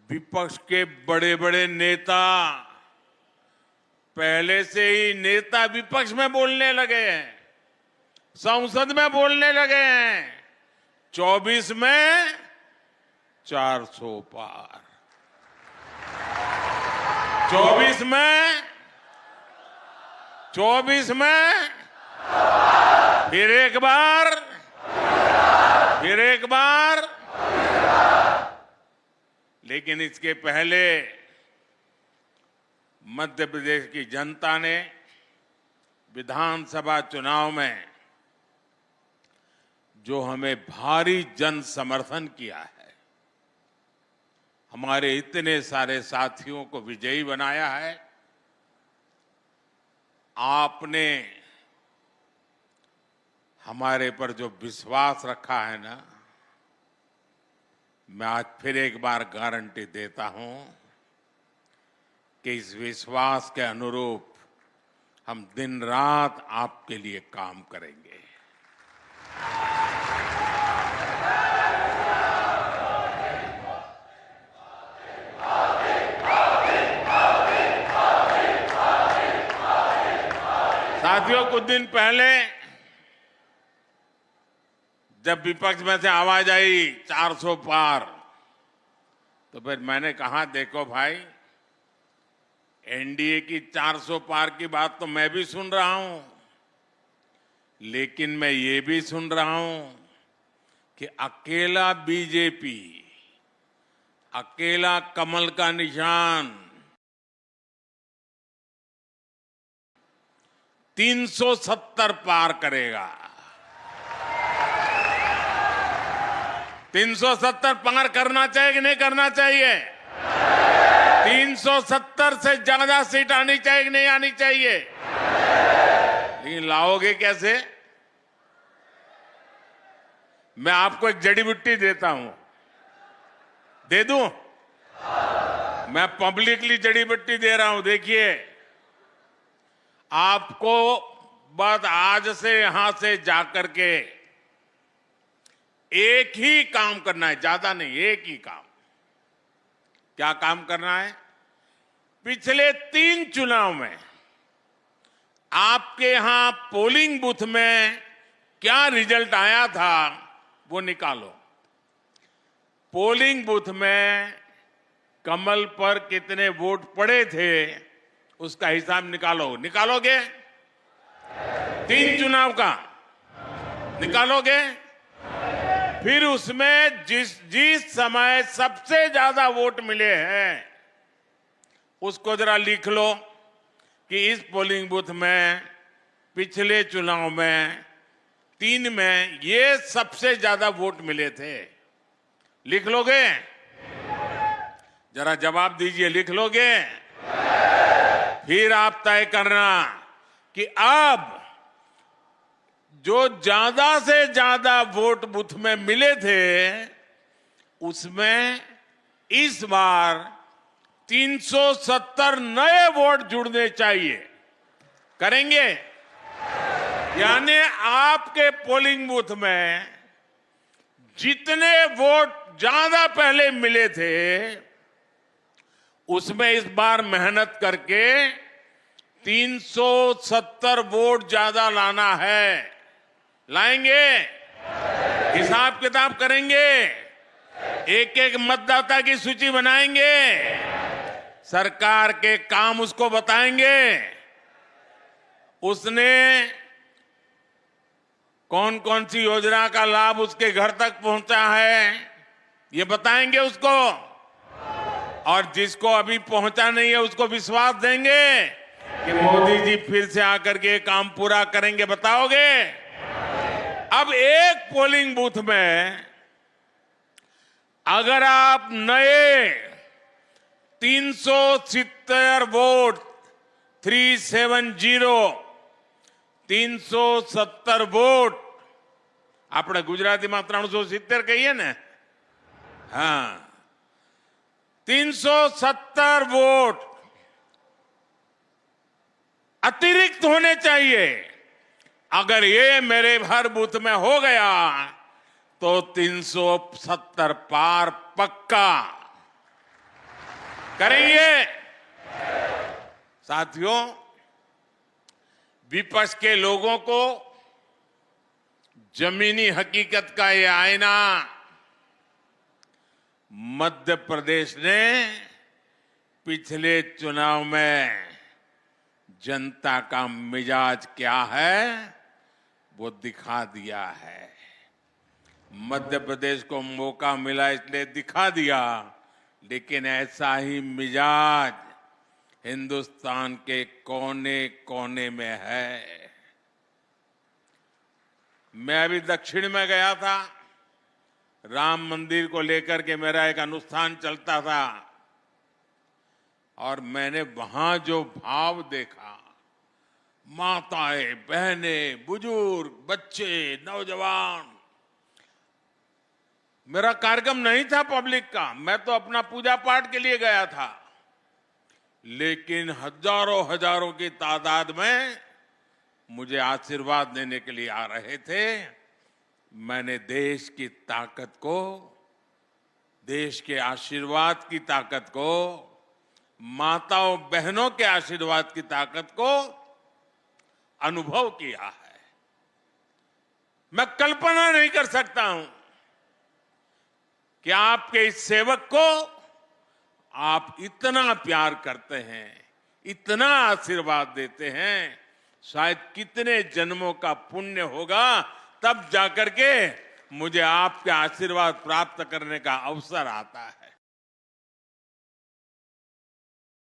विपक्ष के बड़े बड़े नेता पहले से ही नेता विपक्ष में बोलने लगे हैं, संसद में बोलने लगे हैं। 24 में 400 पार, 24 में फिर एक बार। लेकिन इसके पहले मध्य प्रदेश की जनता ने विधानसभा चुनाव में जो हमें भारी जन समर्थन किया है, हमारे इतने सारे साथियों को विजयी बनाया है। आपने हमारे पर जो विश्वास रखा है ना, मैं आज फिर एक बार गारंटी देता हूं कि इस विश्वास के अनुरूप हम दिन रात आपके लिए काम करेंगे। साथियों, कुछ दिन पहले जब विपक्ष में से आवाज आई 400 पार, तो फिर मैंने कहा, देखो भाई, एनडीए की 400 पार की बात तो मैं भी सुन रहा हूं, लेकिन मैं ये भी सुन रहा हूं कि अकेला बीजेपी, अकेला कमल का निशान 370 पार करेगा। 370 पार करना चाहिए कि नहीं करना चाहिए? 370 से ज्यादा सीट आनी चाहिए कि नहीं आनी चाहिए? लेकिन लाओगे कैसे? मैं आपको एक जड़ी बूटी देता हूं, दे दूं? मैं पब्लिकली जड़ी बूटी दे रहा हूं। देखिए, आपको बस आज से यहां से जाकर के एक ही काम करना है, ज्यादा नहीं, एक ही काम। क्या काम करना है? पिछले 3 चुनाव में आपके यहां पोलिंग बूथ में क्या रिजल्ट आया था वो निकालो। पोलिंग बूथ में कमल पर कितने वोट पड़े थे उसका हिसाब निकालो। निकालोगे? 3 चुनाव का निकालोगे? फिर उसमें जिस समय सबसे ज्यादा वोट मिले हैं उसको जरा लिख लो कि इस पोलिंग बूथ में पिछले चुनाव में 3 में ये सबसे ज्यादा वोट मिले थे। लिख लोगे? जरा जवाब दीजिए, लिख लोगे? फिर आप तय करना कि अब जो ज्यादा से ज्यादा वोट बूथ में मिले थे उसमें इस बार 370 नए वोट जुड़ने चाहिए। करेंगे? यानी आपके पोलिंग बूथ में जितने वोट ज्यादा पहले मिले थे उसमें इस बार मेहनत करके 370 वोट ज्यादा लाना है। लाएंगे? हिसाब किताब करेंगे? एक एक मतदाता की सूची बनाएंगे? सरकार के काम उसको बताएंगे? उसने कौन कौन सी योजना का लाभ उसके घर तक पहुंचा है ये बताएंगे उसको, और जिसको अभी पहुंचा नहीं है उसको विश्वास देंगे कि मोदी जी फिर से आकर के काम पूरा करेंगे। बताओगे? अब एक पोलिंग बूथ में अगर आप नए 370 वोट 370 वोट આપણે ગુજરાતીમાં 370 કહીએ ને, હા, 370 वोट अतिरिक्त होने चाहिए। अगर ये मेरे हर बूथ में हो गया तो 370 पार पक्का। करेंगे। साथियों, विपक्ष के लोगों को जमीनी हकीकत का ये आईना मध्य प्रदेश ने पिछले चुनाव में जनता का मिजाज क्या है वो दिखा दिया है। मध्य प्रदेश को मौका मिला इसलिए दिखा दिया, लेकिन ऐसा ही मिजाज हिंदुस्तान के कोने कोने में है। मैं अभी दक्षिण में गया था, राम मंदिर को लेकर के मेरा एक अनुष्ठान चलता था और मैंने वहां जो भाव देखा, माताएं, बहनें, बुजुर्ग, बच्चे, नौजवान। मेरा कार्यक्रम नहीं था पब्लिक का, मैं तो अपना पूजा पाठ के लिए गया था, लेकिन हजारों हजारों की तादाद में मुझे आशीर्वाद देने के लिए आ रहे थे। मैंने देश की ताकत को, देश के आशीर्वाद की ताकत को, माताओं बहनों के आशीर्वाद की ताकत को अनुभव किया है। मैं कल्पना नहीं कर सकता हूं कि आपके इस सेवक को आप इतना प्यार करते हैं, इतना आशीर्वाद देते हैं। शायद कितने जन्मों का पुण्य होगा, तब जाकर के मुझे आपके आशीर्वाद प्राप्त करने का अवसर आता है।